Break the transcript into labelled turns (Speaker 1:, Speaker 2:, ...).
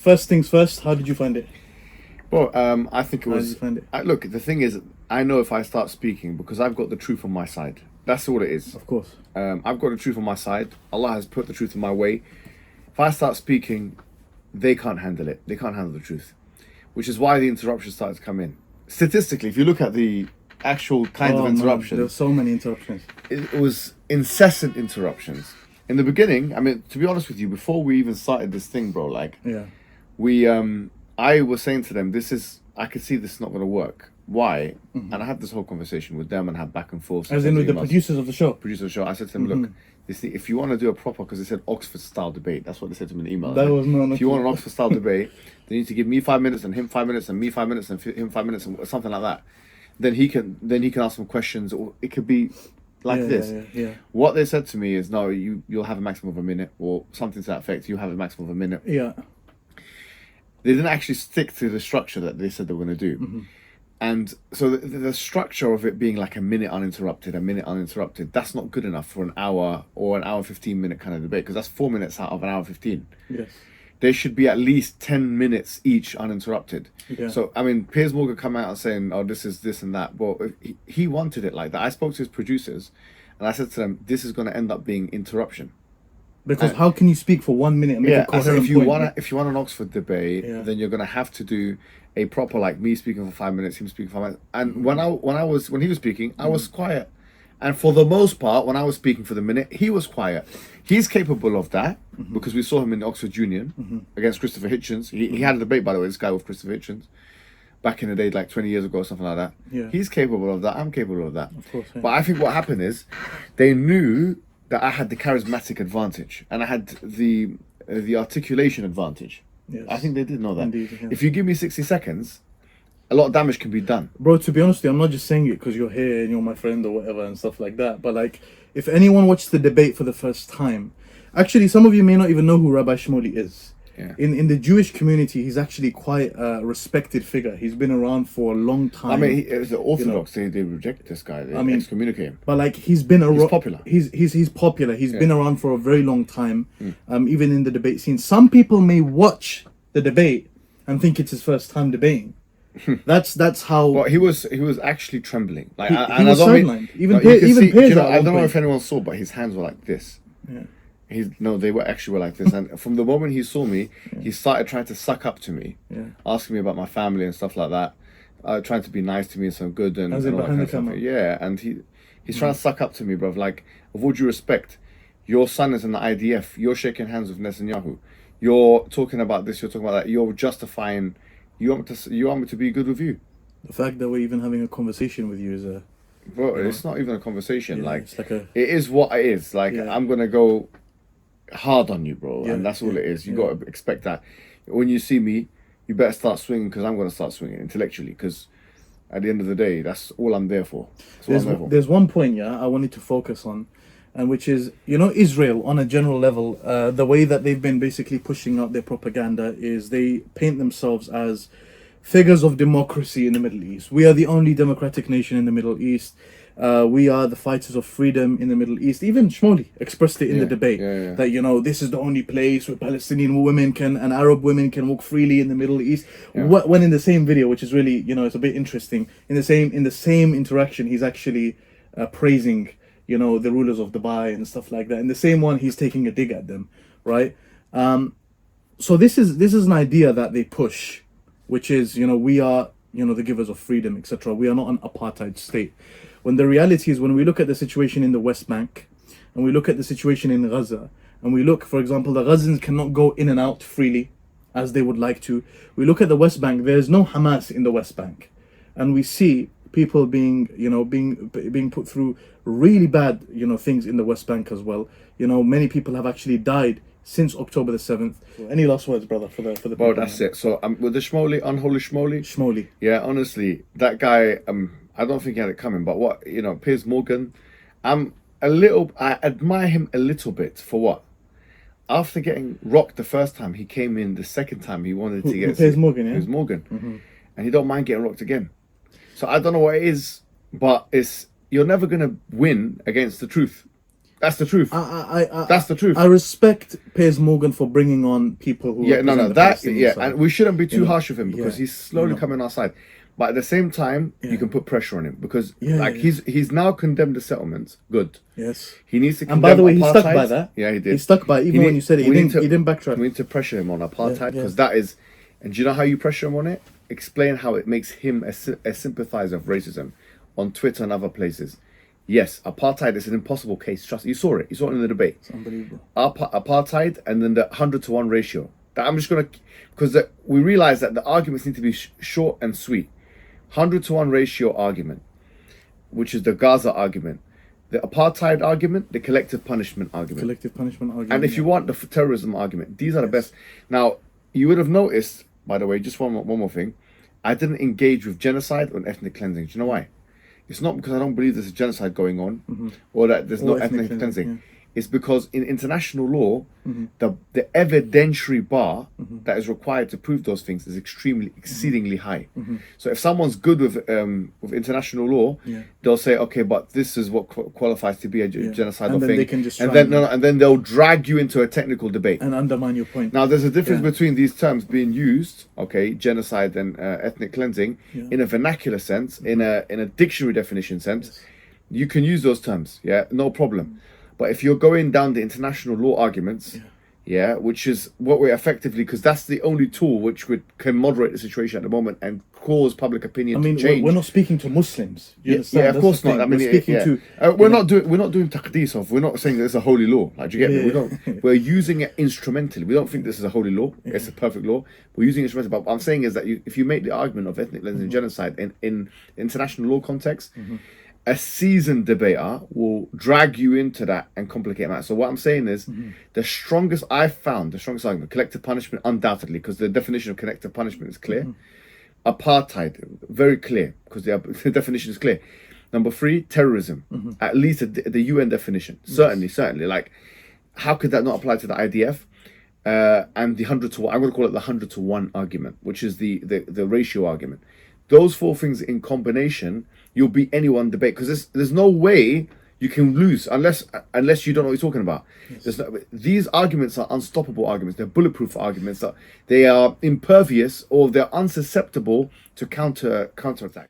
Speaker 1: First things first, how did you find it?
Speaker 2: Well, I think it
Speaker 1: How did you
Speaker 2: was.
Speaker 1: find it?
Speaker 2: Look, the thing is, I know if I start speaking because I've got the truth on my side. That's all it is.
Speaker 1: Of course.
Speaker 2: I've got the truth on my side. Allah has put the truth in my way. If I start speaking, they can't handle it. They can't handle the truth, which is why the interruptions started to come in. Statistically, if you look at the actual kind of
Speaker 1: Man, there were
Speaker 2: interruptions,
Speaker 1: so many interruptions.
Speaker 2: it was incessant interruptions. In the beginning, I mean, to be honest with you, before we even started this thing, bro, like
Speaker 1: Yeah.
Speaker 2: we I was saying to them, I could see this is not going to work. Why? And I had this whole conversation with them and had back and forth.
Speaker 1: As in with the producers of the show.
Speaker 2: Producer of the show. I said to them, look, if you want to do a proper, because they said Oxford style debate, that's what they said to me in the email.
Speaker 1: That was not.
Speaker 2: If you want an Oxford style debate, they need to give me 5 minutes and him 5 minutes and me 5 minutes and him 5 minutes and something like that. Then he can ask some questions, or it could be like this.
Speaker 1: Yeah.
Speaker 2: What they said to me is, no, you'll have a maximum of a minute, or something to that effect. You have a maximum of a minute.
Speaker 1: Yeah.
Speaker 2: They didn't actually stick to the structure that they said they were going to do. And so the structure of it being like a minute uninterrupted, that's not good enough for an hour or an hour 15-minute kind of debate, because that's 4 minutes out of an hour 15.
Speaker 1: Yes.
Speaker 2: There should be at least 10 minutes each uninterrupted.
Speaker 1: Yeah.
Speaker 2: So, I mean, Piers Morgan come out and saying, oh, this is this and that. Well, he wanted it like that. I spoke to his producers and I said to them, this is going to end up being interruption.
Speaker 1: Because how can you speak for 1 minute and make a
Speaker 2: I said,
Speaker 1: coherent point?
Speaker 2: if you want an Oxford debate, then you're going to have to do a proper, like me speaking for 5 minutes, him speaking for 5 minutes. And when he was speaking, I was quiet. And for the most part, when I was speaking for the minute, he was quiet. He's capable of that because we saw him in the Oxford Union against Christopher Hitchens. He had a debate, by the way, this guy with Christopher Hitchens, back in the day, like 20 years ago or something like that.
Speaker 1: Yeah.
Speaker 2: He's capable of that. I'm capable of that.
Speaker 1: Of course. Yeah.
Speaker 2: But I think what happened is they knew that I had the charismatic advantage and I had the articulation advantage.
Speaker 1: Yes.
Speaker 2: I think they did know that.
Speaker 1: Indeed, yeah.
Speaker 2: If you give me 60 seconds, a lot of damage can be done.
Speaker 1: Bro, to be honest with you, I'm not just saying it because you're here and you're my friend or whatever and stuff like that. But like, if anyone watched the debate for the first time, actually, some of you may not even know who Rabbi Shmuley is.
Speaker 2: Yeah.
Speaker 1: In the Jewish community, he's actually quite a respected figure. He's been around for a long time.
Speaker 2: I mean, it's the Orthodox. They reject this guy. They excommunicate him.
Speaker 1: But like, he's been
Speaker 2: He's popular.
Speaker 1: He's popular. He's been around for a very long time. Even in the debate scene, some people may watch the debate and think it's his first time debating. That's how.
Speaker 2: Well, he was actually trembling. Like,
Speaker 1: he
Speaker 2: and
Speaker 1: was
Speaker 2: I don't
Speaker 1: sidelined.
Speaker 2: mean,
Speaker 1: Even
Speaker 2: no, you can
Speaker 1: even
Speaker 2: see-
Speaker 1: Piers.
Speaker 2: I don't know if anyone saw, but his hands were like this.
Speaker 1: Yeah.
Speaker 2: They were actually like this. And from the moment he saw me, he started trying to suck up to me, asking me about my family and stuff like that, trying to be nice to me and so good and,
Speaker 1: As
Speaker 2: and
Speaker 1: in
Speaker 2: all that
Speaker 1: behind
Speaker 2: kind
Speaker 1: the
Speaker 2: of stuff.
Speaker 1: camera?
Speaker 2: Yeah, and he's trying to suck up to me, bruv. Like, with all due respect, your son is in the IDF. You're shaking hands with Netanyahu. You're talking about this. You're talking about that. You're justifying. You want me to be good with you.
Speaker 1: The fact that we're even having a conversation with you is a.
Speaker 2: Bro, it's not even a conversation.
Speaker 1: Yeah,
Speaker 2: like,
Speaker 1: it's like a.
Speaker 2: it is what it is. Like, I'm gonna go hard on you, bro,
Speaker 1: Yeah,
Speaker 2: and that's all
Speaker 1: yeah,
Speaker 2: it is. You gotta expect that. When you see me, you better start swinging because I'm gonna start swinging intellectually. Because at the end of the day, that's all I'm there for.
Speaker 1: There's one point, I wanted to focus on, and which is, Israel on a general level, the way that they've been basically pushing out their propaganda is they paint themselves as figures of democracy in the Middle East. We are the only democratic nation in the Middle East. We are the fighters of freedom in the Middle East. Even Shmuley expressed it in the debate that, this is the only place where Palestinian women and Arab women can walk freely in the Middle East. When in the same video, which is really, it's a bit interesting, in the same interaction, he's actually praising, the rulers of Dubai and stuff like that. In the same one, he's taking a dig at them, right? So this is an idea that they push, which is, we are, the givers of freedom, etc. We are not an apartheid state. When the reality is, when we look at the situation in the West Bank, and we look at the situation in Gaza, and we look, for example, the Gazans cannot go in and out freely as they would like to. We look at the West Bank, there's no Hamas in the West Bank. And we see people being put through really bad, things in the West Bank as well. Many people have actually died since October the 7th. Any last words, brother, for the
Speaker 2: Well,
Speaker 1: people?
Speaker 2: that's it. So with the Shmuley, unholy Shmuley.
Speaker 1: Shmuley.
Speaker 2: Yeah, honestly, that guy. I don't think he had it coming. But what Piers Morgan, I admire him a little bit for what. After getting rocked the first time, he came in the second time. He wanted to get
Speaker 1: Piers Morgan, yeah?
Speaker 2: Piers Morgan, and he don't mind getting rocked again. So I don't know what it is, but you're never gonna win against the truth. That's the truth. That's the truth.
Speaker 1: I respect Piers Morgan for bringing on people who represent the Palestinian side.
Speaker 2: And we shouldn't be too harsh with him because
Speaker 1: Yeah.
Speaker 2: he's slowly coming our side. But at the same time, you can put pressure on him because he's now condemned the settlements. Good.
Speaker 1: Yes.
Speaker 2: He needs to.
Speaker 1: And by the way, he stuck
Speaker 2: apartheid.
Speaker 1: by that.
Speaker 2: Yeah, he did.
Speaker 1: He stuck by it, even when you said it. He didn't backtrack.
Speaker 2: We need to pressure him on apartheid because
Speaker 1: Yeah.
Speaker 2: that is. And do you know how you pressure him on it? Explain how it makes him a sympathizer of racism on Twitter and other places. Yes, apartheid is an impossible case. Trust. You saw it. You saw it in the debate.
Speaker 1: It's unbelievable.
Speaker 2: Apartheid and then the 100-to-1 ratio. That I'm just gonna because we realize that the arguments need to be short and sweet. 100-to-1 ratio argument, which is the Gaza argument, the apartheid argument, the collective punishment argument.
Speaker 1: Collective punishment argument.
Speaker 2: And if you want the terrorism argument, these are the best. Now, you would have noticed, by the way, just one more thing. I didn't engage with genocide or ethnic cleansing. Do you know why? It's not because I don't believe there's a genocide going on or that there's no ethnic cleansing.
Speaker 1: Yeah.
Speaker 2: It's because in international law, the evidentiary bar that is required to prove those things is exceedingly high. So if someone's good with international law, they'll say, okay, but this is what qualifies to be a genocidal
Speaker 1: And then
Speaker 2: thing,
Speaker 1: they can just
Speaker 2: and
Speaker 1: try
Speaker 2: then they'll drag you into a technical debate
Speaker 1: and undermine your point.
Speaker 2: Now, there's a difference between these terms being used, okay, genocide and ethnic cleansing, in a vernacular sense, in a dictionary definition sense. You can use those terms, no problem. But if you're going down the international law arguments, which is what we're effectively, because that's the only tool which can moderate the situation at the moment and cause public opinion to change.
Speaker 1: We're not speaking to Muslims. You understand?
Speaker 2: Yeah, of course not. I mean,
Speaker 1: we're speaking to.
Speaker 2: We're not doing taqdees of. We're not saying that it's a holy law. Like, do you get me? We don't. We're using it instrumentally. We don't think this is a holy law. It's a perfect law. We're using it instrumentally. But what I'm saying is that if you make the argument of ethnic cleansing and genocide in international law context. A seasoned debater will drag you into that and complicate matters. So what I'm saying is, the strongest argument, collective punishment, undoubtedly, because the definition of collective punishment is clear. Apartheid, very clear, because the definition is clear. Number 3, terrorism, at least the UN definition. Certainly. Like, how could that not apply to the IDF? And the 100-to-1, I'm going to call it the 100-to-1 argument, which is the ratio argument. Those 4 things in combination, you'll beat anyone debate, because there's no way you can lose unless you don't know what you're talking about. These arguments are unstoppable arguments. They're bulletproof arguments. They are impervious or they're unsusceptible to counterattack.